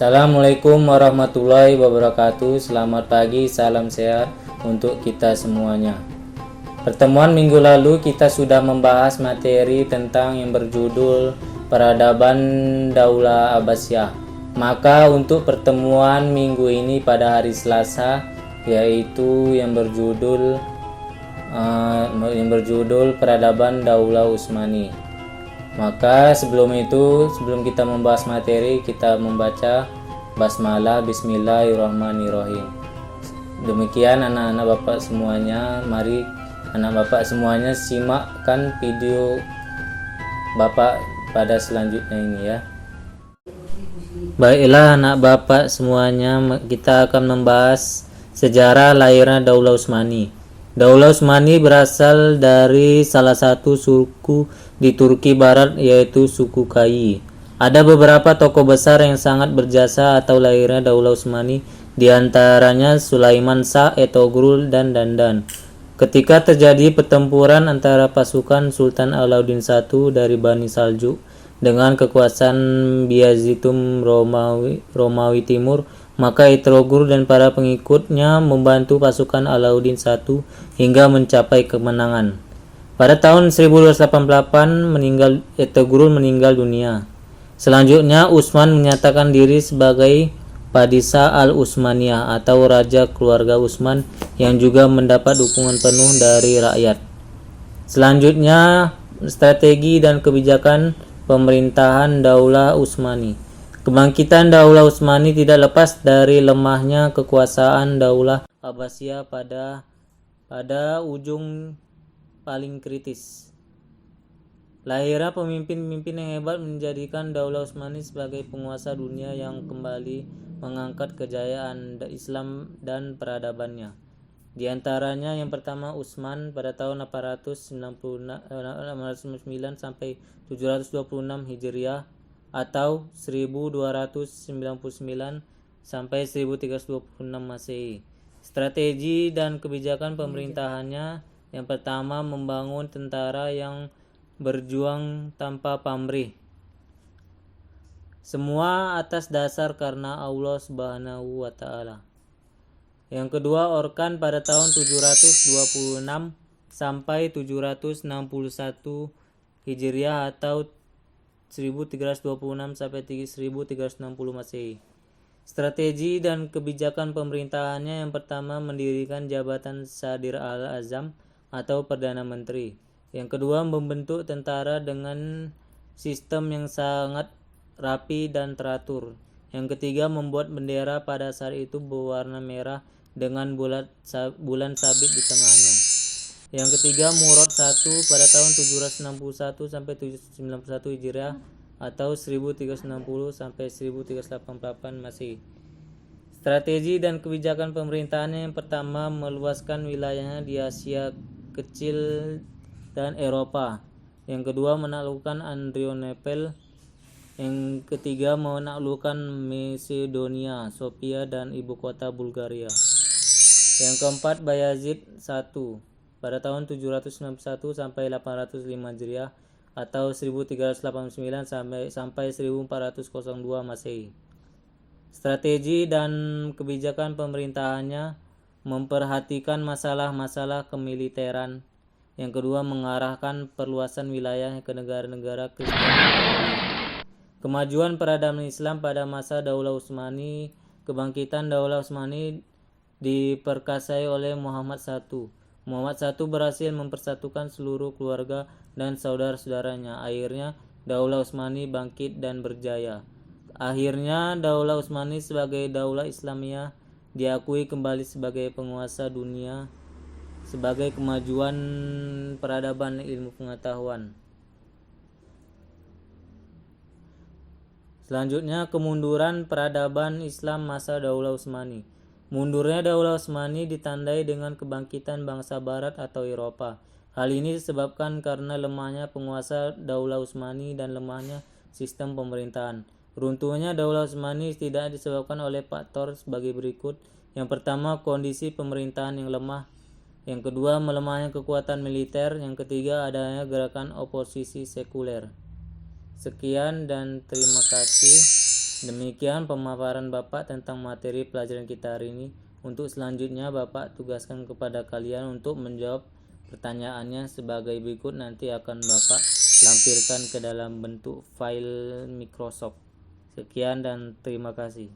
Assalamualaikum warahmatullahi wabarakatuh. Selamat pagi, salam sehat untuk kita semuanya. Pertemuan minggu lalu kita sudah membahas materi tentang yang berjudul Peradaban Daulah Abbasiyah. Maka untuk pertemuan minggu ini pada hari Selasa, yaitu yang berjudul Peradaban Daulah Utsmani. Maka sebelum kita membahas materi, kita membaca basmalah. Bismillahirrahmanirrahim. Demikian anak-anak bapak semuanya, mari anak bapak semuanya simakkan video bapak pada selanjutnya ini ya. Baiklah anak bapak semuanya, kita akan membahas sejarah lahirnya Daulah Utsmani. Daulah Utsmani berasal dari salah satu suku di Turki Barat, yaitu suku Kayi. Ada beberapa tokoh besar yang sangat berjasa atau lahirnya Daulah Utsmani, diantaranya Sulaiman Shah, Ertugrul, dan Dandan. Ketika terjadi pertempuran antara pasukan Sultan Alauddin I dari Bani Saljuk dengan kekuasaan Biyazidum Romawi Timur, maka Ertugrul dan para pengikutnya membantu pasukan Alauddin I hingga mencapai kemenangan. Pada tahun 1288 Ertugrul meninggal dunia. Selanjutnya Utsman menyatakan diri sebagai Padishah Al-Utsmaniyah atau Raja Keluarga Utsman yang juga mendapat dukungan penuh dari rakyat. Selanjutnya strategi dan kebijakan pemerintahan Daulah Utsmani. Kebangkitan Daulah Utsmani tidak lepas dari lemahnya kekuasaan Daulah Abbasiyah pada ujung paling kritis. Lahirnya pemimpin-pemimpin yang hebat menjadikan Daulah Utsmani sebagai penguasa dunia yang kembali mengangkat kejayaan Islam dan peradabannya. Di antaranya yang pertama Utsman pada tahun 899 sampai 726 Hijriah atau 1299 sampai 1326 Masehi. Strategi dan kebijakan pemerintahannya, yang pertama membangun tentara yang berjuang tanpa pamrih. Semua atas dasar karena Allah Subhanahu wa taala. Yang kedua Orkan pada tahun 726 sampai 761 Hijriah atau 1326 sampai 1360 Masehi. Strategi dan kebijakan pemerintahannya, yang pertama mendirikan jabatan Sadir al-Azam atau Perdana Menteri. Yang kedua membentuk tentara dengan sistem yang sangat rapi dan teratur. Yang ketiga membuat bendera pada saat itu berwarna merah dengan bulan sabit di tengahnya. Yang ketiga Murad I pada tahun 761 sampai 791 Hijriah atau 1360 sampai 1388 Masehi. Strategi dan kebijakan pemerintahannya, yang pertama meluaskan wilayahnya di Asia Kecil dan Eropa. Yang kedua menaklukkan Adrianople. Yang ketiga menaklukkan Macedonia, Sofia dan ibu kota Bulgaria. Yang keempat Bayazid I pada tahun 791 sampai 805 Hijriah atau 1389 sampai 1402 Masehi. Strategi dan kebijakan pemerintahannya memperhatikan masalah-masalah kemiliteran. Yang kedua mengarahkan perluasan wilayah ke negara-negara Kristen. Kemajuan peradaban Islam pada masa Daulah Utsmani. Kebangkitan Daulah Utsmani diperkasai oleh Muhammad I. Muhammad I berhasil mempersatukan seluruh keluarga dan saudara-saudaranya. Akhirnya Daulah Utsmani bangkit dan berjaya. Akhirnya Daulah Utsmani sebagai Daulah Islamiyah diakui kembali sebagai penguasa dunia sebagai kemajuan peradaban ilmu pengetahuan. Selanjutnya kemunduran peradaban Islam masa Daulah Utsmani. Mundurnya Daulah Utsmani ditandai dengan kebangkitan bangsa Barat atau Eropa. Hal ini disebabkan karena lemahnya penguasa Daulah Utsmani dan lemahnya sistem pemerintahan. Runtuhnya Daulah Utsmani tidak disebabkan oleh faktor sebagai berikut. Yang pertama kondisi pemerintahan yang lemah. Yang kedua melemahnya kekuatan militer. Yang ketiga adanya gerakan oposisi sekuler. Sekian dan terima kasih. Demikian pemaparan Bapak tentang materi pelajaran kita hari ini. Untuk selanjutnya Bapak tugaskan kepada kalian untuk menjawab pertanyaannya sebagai berikut. Nanti akan Bapak lampirkan ke dalam bentuk file Microsoft. Sekian dan terima kasih.